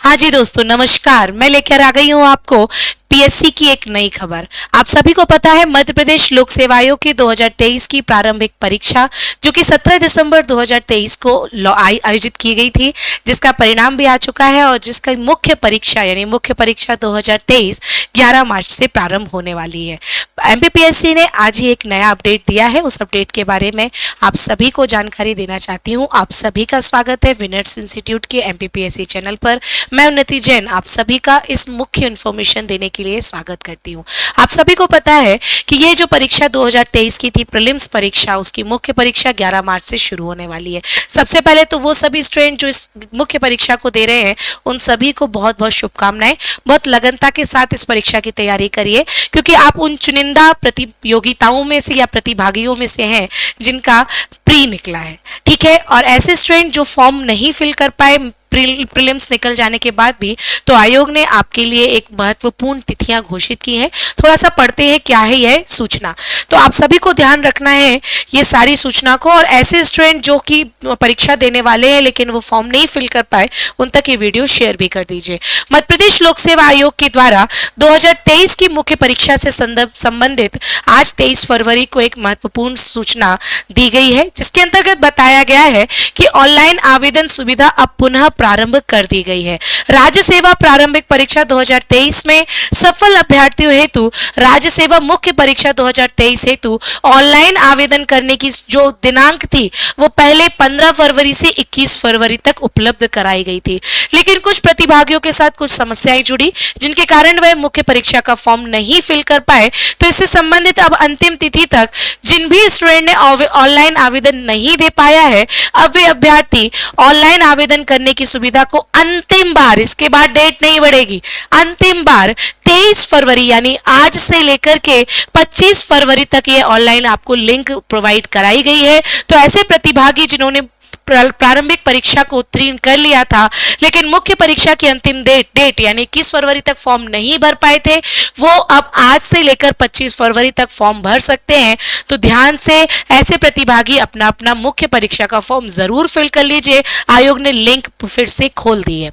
हाँ जी दोस्तों, नमस्कार। मैं लेकर आ गई हूँ आपको पीएससी की एक नई खबर। आप सभी को पता है मध्य प्रदेश लोक सेवा आयोग की 2023 की प्रारंभिक परीक्षा जो कि 17 दिसंबर 2023 को आयोजित की गई थी, जिसका परिणाम भी आ चुका है और जिसका मुख्य परीक्षा यानी मुख्य परीक्षा 2023 11 मार्च से प्रारंभ होने वाली है। एमपीपीएससी ने आज ही एक नया अपडेट दिया है। उस अपडेट के बारे में आप सभी को जानकारी देना चाहती हूँ। आप सभी का स्वागत है विनर्स इंस्टीट्यूट के एमपीपीएससी चैनल पर। मैं उन्नति जैन आप सभी का इस मुख्य इन्फॉर्मेशन देने के लिए स्वागत करती हूँ। आप सभी को पता है कि ये जो परीक्षा 2023 की थी प्रीलिम्स परीक्षा, उसकी मुख्य परीक्षा 11 मार्च से शुरू होने वाली है। सबसे पहले तो वो सभी स्टूडेंट जो इस मुख्य परीक्षा को दे रहे हैं उन सभी को बहुत बहुत शुभकामनाएं। बहुत लगनता के साथ इस परीक्षा की तैयारी करिए, क्योंकि आप उन चुनिंदा प्रतियोगिताओं में से या प्रतिभागियों में से हैं जिनका प्री निकला है, ठीक है। और ऐसे स्टूडेंट जो फॉर्म नहीं फिल कर पाए प्रीलिम्स निकल जाने के बाद भी, तो आयोग ने आपके लिए एक महत्वपूर्ण तिथियां घोषित की हैं। थोड़ा सा पढ़ते हैं क्या है यह सूचना। तो आप सभी को ध्यान रखना है ये सारी सूचना को, और ऐसे स्टूडेंट जो कि परीक्षा देने वाले हैं लेकिन वो फॉर्म नहीं फिल कर पाए उन तक ये वीडियो शेयर भी कर दीजिए। मध्य प्रदेश लोक सेवा आयोग के द्वारा 2023 की मुख्य परीक्षा से संबंधित आज 23 फरवरी को एक महत्वपूर्ण सूचना दी गई है, जिसके अंतर्गत बताया गया है कि ऑनलाइन आवेदन सुविधा अब पुनः प्रारंभ कर दी गई है। राज्य सेवा प्रारंभिक परीक्षा 2023 में सफल अभ्यर्थियों हेतु राज्य सेवा मुख्य परीक्षा 2023 हेतु ऑनलाइन आवेदन करने की जो दिनांक थी वो पहले 15 फरवरी से 21 फरवरी तक उपलब्ध कराई गई थी, लेकिन कुछ प्रतिभागियों के साथ कुछ समस्याएं जुड़ी जिनके कारण वह मुख्य परीक्षा का फॉर्म नहीं फिल कर पाए। तो इससे संबंधित अब अंतिम तिथि तक जिन भी स्टूडेंट ने ऑनलाइन आवेदन नहीं दे पाया है, अब वे अभ्यर्थी ऑनलाइन आवेदन करने की सुविधा को अंतिम बार, इसके बाद डेट नहीं बढ़ेगी, अंतिम बार 23 फरवरी यानी आज से लेकर के 25 फरवरी तक ये ऑनलाइन आपको लिंक प्रोवाइड कराई गई है। तो ऐसे प्रतिभागी जिन्होंने प्रारंभिक परीक्षा को उत्तीर्ण कर लिया था लेकिन मुख्य परीक्षा की अंतिम डेट यानी 21 फरवरी तक फॉर्म नहीं भर पाए थे, वो अब आज से लेकर 25 फरवरी तक फॉर्म भर सकते हैं। तो ध्यान से ऐसे प्रतिभागी अपना अपना मुख्य परीक्षा का फॉर्म जरूर फिल कर लीजिए। आयोग ने लिंक फिर से खोल दी है।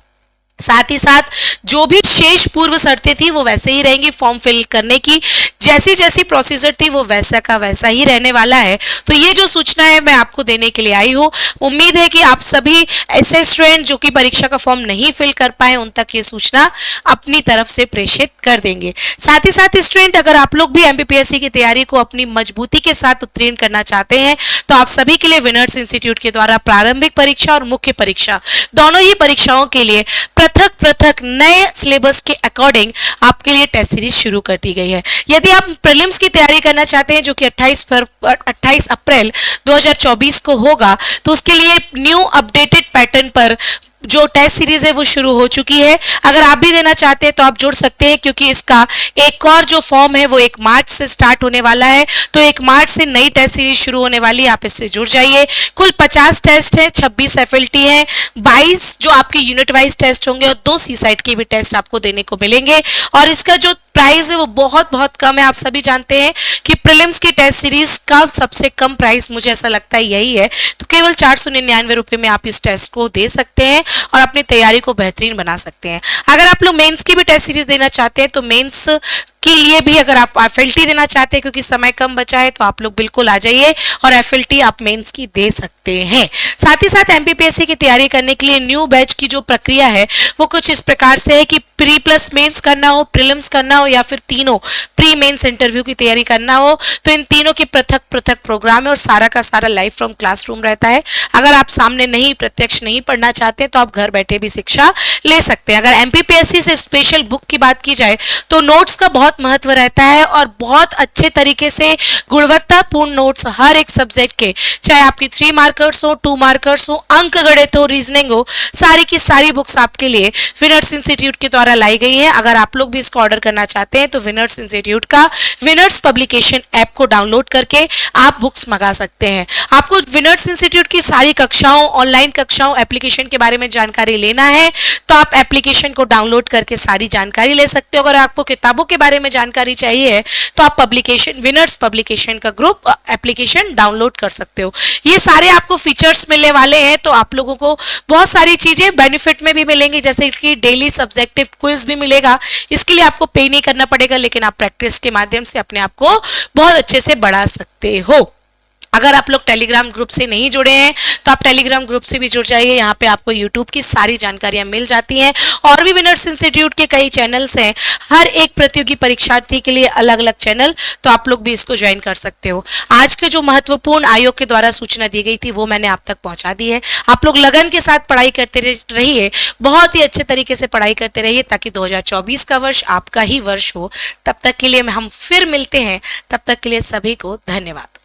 साथ ही साथ जो भी शेष पूर्व शर्तें थी वो वैसे ही रहेंगी। फॉर्म फिल करने की जैसी जैसी प्रोसीजर थी वो वैसा का वैसा ही रहने वाला है। तो ये जो सूचना है मैं आपको देने के लिए आई हूँ। उम्मीद है कि आप सभी ऐसे स्टूडेंट जो कि परीक्षा का फॉर्म नहीं फिल कर पाए उन तक ये सूचना अपनी तरफ से प्रेषित कर देंगे। साथ ही साथ स्टूडेंट अगर आप लोग भी एमपीपीएससी की तैयारी को अपनी मजबूती के साथ उत्तीर्ण करना चाहते हैं तो आप सभी के लिए विनर्स इंस्टीट्यूट के द्वारा प्रारंभिक परीक्षा और मुख्य परीक्षा दोनों ही परीक्षाओं के लिए पृथक पृथक नए सिलेबस के अकॉर्डिंग आपके लिए टेस्ट सीरीज शुरू कर दी गई है। यदि आप प्रीलिम्स की तैयारी करना चाहते हैं जो कि 28 अप्रैल 2024 को होगा, तो उसके लिए न्यू अपडेटेड पैटर्न पर जो टेस्ट सीरीज है वो शुरू हो चुकी है। अगर आप भी देना चाहते हैं तो आप जुड़ सकते हैं, क्योंकि इसका एक और जो फॉर्म है वो 1 मार्च से स्टार्ट होने वाला है। तो 1 मार्च से नई टेस्ट सीरीज शुरू होने वाली है, आप इससे जुड़ जाइए। कुल 50 टेस्ट है, 26 एफएलटी है, 22 जो आपके यूनिट वाइज टेस्ट होंगे और 2 सी साइट के भी टेस्ट आपको देने को मिलेंगे। और इसका जो प्राइस है वो बहुत बहुत कम है। आप सभी जानते हैं कि प्रीलिम्स की टेस्ट सीरीज का सबसे कम प्राइस मुझे ऐसा लगता है यही है। तो केवल 499 रुपए में आप इस टेस्ट को दे सकते हैं और अपनी तैयारी को बेहतरीन बना सकते हैं। अगर आप लोग मेंस की भी टेस्ट सीरीज देना चाहते हैं तो मेंस के लिए भी अगर आप एफएलटी देना चाहते हैं, क्योंकि समय कम बचा है, तो आप लोग बिल्कुल आ जाइए और एफएलटी आप मेंस की दे सकते हैं। साथ ही साथ एमपीपीएससी की तैयारी करने के लिए न्यू बैच की जो प्रक्रिया है वो कुछ इस प्रकार से है कि प्री प्लस मेंस करना हो, प्रीलिम्स करना हो या फिर तीनों प्री मेंस इंटरव्यू की तैयारी करना हो, तो इन तीनों के पृथक पृथक प्रोग्राम है और सारा का सारा लाइव फ्रॉम क्लासरूम रहता है। अगर आप सामने नहीं प्रत्यक्ष नहीं पढ़ना चाहते तो आप घर बैठे भी शिक्षा ले सकते हैं। अगर एमपीपीएससी से स्पेशल बुक की बात की जाए तो नोट्स का बहुत महत्व रहता है और बहुत अच्छे तरीके से गुणवत्तापूर्ण नोट्स हर एक सब्जेक्ट के, चाहे आपकी 3 मार्कर्स हो, 2 मार्कर्स हो, अंक गणित हो, रीजनिंग हो, सारी की सारी बुक्स आपके लिए विनर्स इंस्टीट्यूट के द्वारा लाई गई है। अगर आप लोग भी इसको ऑर्डर करना चाहते हैं तो विनर्स इंस्टीट्यूट का विनर्स पब्लिकेशन ऐप को डाउनलोड करके आप बुक्स मंगा सकते हैं। आपको विनर्स इंस्टीट्यूट की सारी कक्षाओं, ऑनलाइन कक्षाओं, एप्लीकेशन के बारे में जानकारी लेना है तो आप एप्लीकेशन को डाउनलोड करके सारी जानकारी ले सकते हो। अगर आपको किताबों के बारे में जानकारी चाहिए है तो आप पब्लिकेशन विनर्स पब्लिकेशन का ग्रुप एप्लीकेशन डाउनलोड कर सकते हो। ये सारे आपको फीचर्स मिलने वाले हैं, तो आप लोगों को बहुत सारी चीजें बेनिफिट में भी मिलेंगी, जैसे कि डेली सब्जेक्टिव क्विज भी मिलेगा। इसके लिए आपको पे नहीं करना पड़ेगा, लेकिन आप प्रैक्टिस के माध्यम से अपने आप को बहुत अच्छे से बढ़ा सकते हो। अगर आप लोग टेलीग्राम ग्रुप से नहीं जुड़े हैं तो आप टेलीग्राम ग्रुप से भी जुड़ जाइए। यहाँ पे आपको यूट्यूब की सारी जानकारियां मिल जाती हैं, और भी विनर्स इंस्टीट्यूट के कई चैनल्स हैं, हर एक प्रतियोगी परीक्षार्थी के लिए अलग अलग चैनल, तो आप लोग भी इसको ज्वाइन कर सकते हो। आज के जो महत्वपूर्ण आयोग के द्वारा सूचना दी गई थी वो मैंने आप तक पहुंचा दी है। आप लोग लगन के साथ पढ़ाई करते रहिए, बहुत ही अच्छे तरीके से पढ़ाई करते रहिए, ताकि 2024 का वर्ष आपका ही वर्ष हो। तब तक के लिए हम फिर मिलते हैं, तब तक के लिए सभी को धन्यवाद।